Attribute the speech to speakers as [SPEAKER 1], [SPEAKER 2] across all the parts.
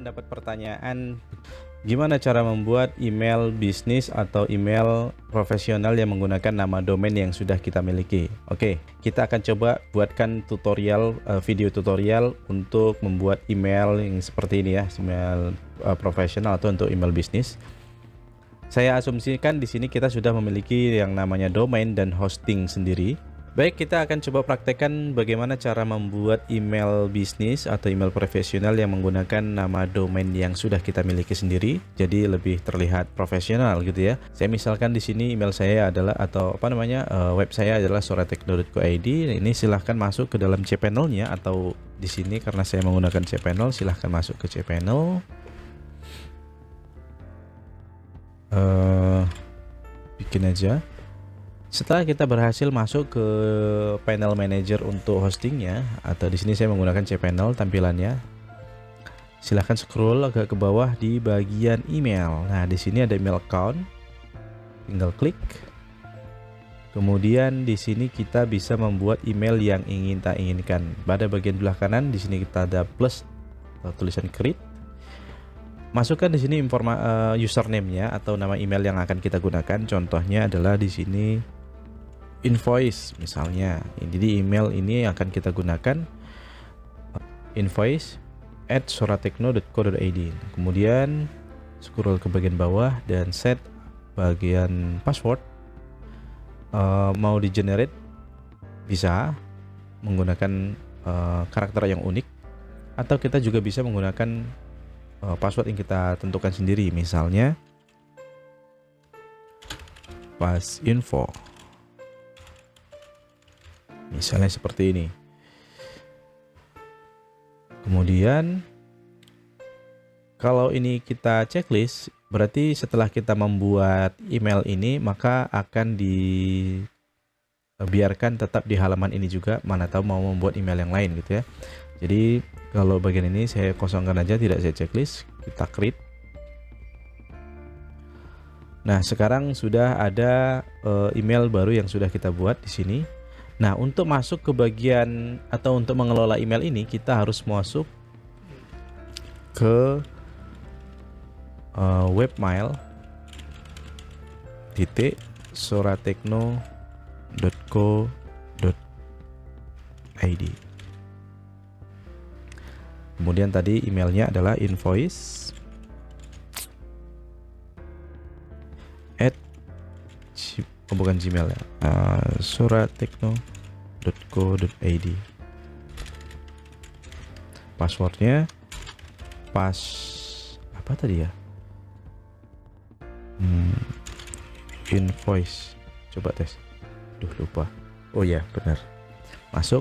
[SPEAKER 1] mendapat pertanyaan, gimana cara membuat email bisnis atau email profesional yang menggunakan nama domain yang sudah kita miliki. Oke, kita akan coba buatkan tutorial, video tutorial untuk membuat email yang seperti ini ya, email profesional atau untuk email bisnis. Saya asumsikan di sini kita sudah memiliki yang namanya domain dan hosting sendiri. Baik, kita akan coba praktekkan bagaimana cara membuat email bisnis atau email profesional yang menggunakan nama domain yang sudah kita miliki sendiri, jadi lebih terlihat profesional gitu ya. Saya misalkan di sini email saya adalah web saya adalah soratekno.co.id. Ini silahkan masuk ke dalam cPanel-nya, atau di sini karena saya menggunakan cPanel, silahkan masuk ke cPanel. Bikin aja. Setelah kita berhasil masuk ke panel manager untuk hostingnya, atau di sini saya menggunakan cPanel tampilannya, silahkan scroll agak ke bawah di bagian email. Nah, di sini ada email account, tinggal klik. Kemudian di sini kita bisa membuat email yang ingin kita inginkan. Pada bagian belah kanan di sini kita ada plus atau tulisan create. Masukkan di sini username-nya atau nama email yang akan kita gunakan. Contohnya adalah di sini invoice misalnya. Jadi email ini akan kita gunakan invoice@soratekno.co.id. Kemudian scroll ke bagian bawah dan set bagian password. Mau di generate bisa menggunakan karakter yang unik, atau kita juga bisa menggunakan password yang kita tentukan sendiri, misalnya pasinfo, misalnya seperti ini. Kemudian kalau ini kita checklist, berarti setelah kita membuat email ini maka akan dibiarkan tetap di halaman ini juga, mana tahu mau membuat email yang lain gitu ya. Jadi kalau bagian ini saya kosongkan aja, tidak saya checklist, kita create. Nah, sekarang sudah ada email baru yang sudah kita buat di sini. Nah, untuk masuk ke bagian atau untuk mengelola email ini, kita harus masuk ke webmail soratekno.co.id. Kemudian tadi emailnya adalah invoice bukan Gmail ya, soratekno.co.id. Passwordnya apa tadi ya, invoice. Coba tes. Lupa. Oh ya, benar. Masuk.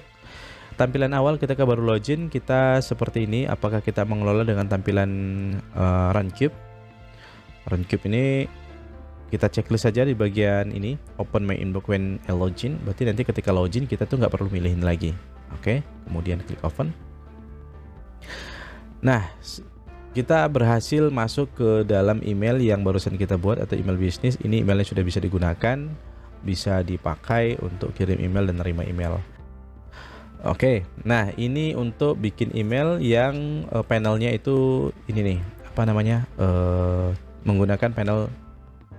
[SPEAKER 1] Tampilan awal ketika baru login kita seperti ini. Apakah kita mengelola dengan tampilan Runcube? Runcube ini kita checklist saja di bagian ini, open my inbox when I login. Berarti nanti ketika login kita tuh nggak perlu milihin lagi. Oke, kemudian klik open. Nah, kita berhasil masuk ke dalam email yang barusan kita buat atau email bisnis. Ini emailnya sudah bisa digunakan, bisa dipakai untuk kirim email dan nerima email. Oke, nah ini untuk bikin email yang panelnya itu ini nih, menggunakan panel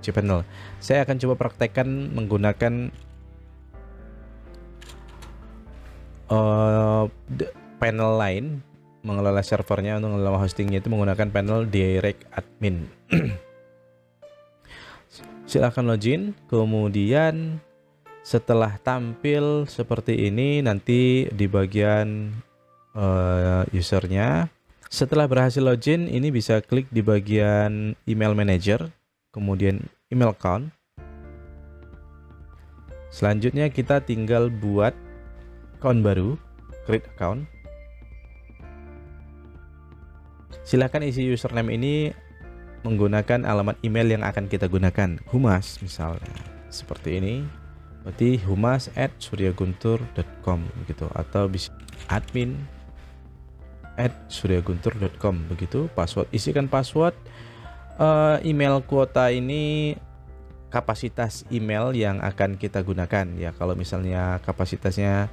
[SPEAKER 1] cPanel. Saya akan coba praktekkan menggunakan panel lain, mengelola servernya, untuk mengelola hostingnya itu menggunakan panel direct admin. Silahkan login, kemudian setelah tampil seperti ini, nanti di bagian usernya, setelah berhasil login, ini bisa klik di bagian email manager, kemudian email account. Selanjutnya kita tinggal buat account baru, create account. Silahkan isi username ini menggunakan alamat email yang akan kita gunakan, humas misalnya seperti ini. Berarti humas@suryaguntur.com begitu, atau bisa admin@suryaguntur.com begitu. Password, isikan password. Email kuota ini kapasitas email yang akan kita gunakan ya. Kalau misalnya kapasitasnya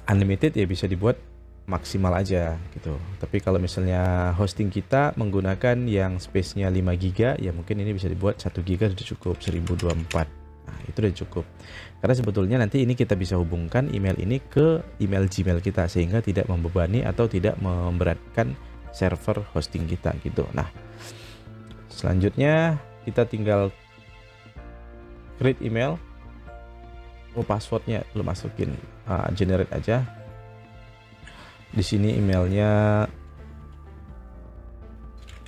[SPEAKER 1] unlimited ya bisa dibuat maksimal aja gitu. Tapi kalau misalnya hosting kita menggunakan yang space-nya 5 GB, ya mungkin ini bisa dibuat 1 GB sudah cukup, 1024. Nah, itu udah cukup. Karena sebetulnya nanti ini kita bisa hubungkan email ini ke email Gmail kita sehingga tidak membebani atau tidak memberatkan server hosting kita gitu. Nah, selanjutnya kita tinggal create email. Passwordnya lu masukin, generate aja. Di sini emailnya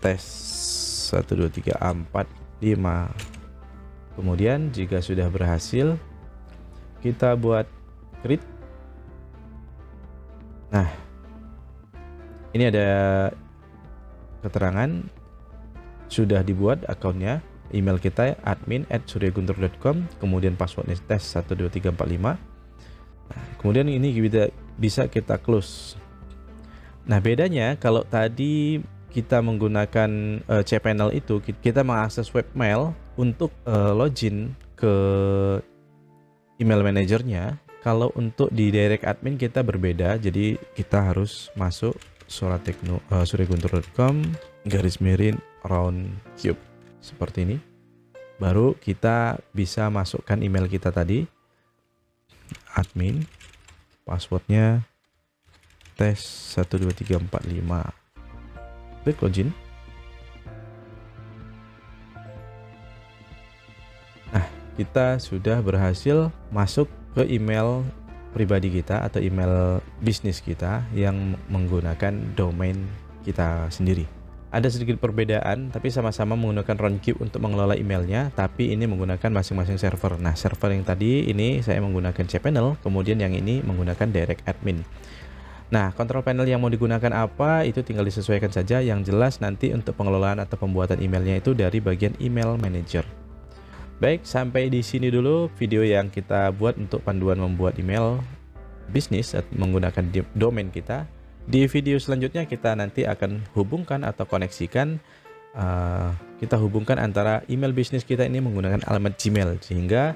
[SPEAKER 1] tes 12345. Kemudian jika sudah berhasil, kita buat create. Nah, ini ada keterangan sudah dibuat akunnya. Email kita admin@suryaguntur.com, kemudian passwordnya tes 12345. Nah, kemudian ini bisa kita close. Nah, bedanya kalau tadi kita menggunakan cPanel itu, kita mengakses webmail untuk login ke email manajernya. Kalau untuk di direct admin kita berbeda, jadi kita harus masuk suryaguntur.com /roundcube seperti ini. Baru kita bisa masukkan email kita tadi, admin, passwordnya tes 12345. Klik login. Nah, kita sudah berhasil masuk ke email pribadi kita atau email bisnis kita yang menggunakan domain kita sendiri. Ada sedikit perbedaan, tapi sama-sama menggunakan Roundcube untuk mengelola emailnya, tapi ini menggunakan masing-masing server. Nah, server yang tadi ini saya menggunakan cPanel, kemudian yang ini menggunakan direct admin. Nah, control panel yang mau digunakan apa, itu tinggal disesuaikan saja. Yang jelas nanti untuk pengelolaan atau pembuatan emailnya itu dari bagian email manager. Baik, sampai di sini dulu video yang kita buat untuk panduan membuat email bisnis menggunakan domain kita. Di video selanjutnya kita nanti akan hubungkan atau koneksikan, kita hubungkan antara email bisnis kita ini menggunakan alamat Gmail, sehingga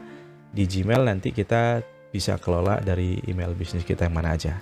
[SPEAKER 1] di Gmail nanti kita bisa kelola dari email bisnis kita yang mana aja.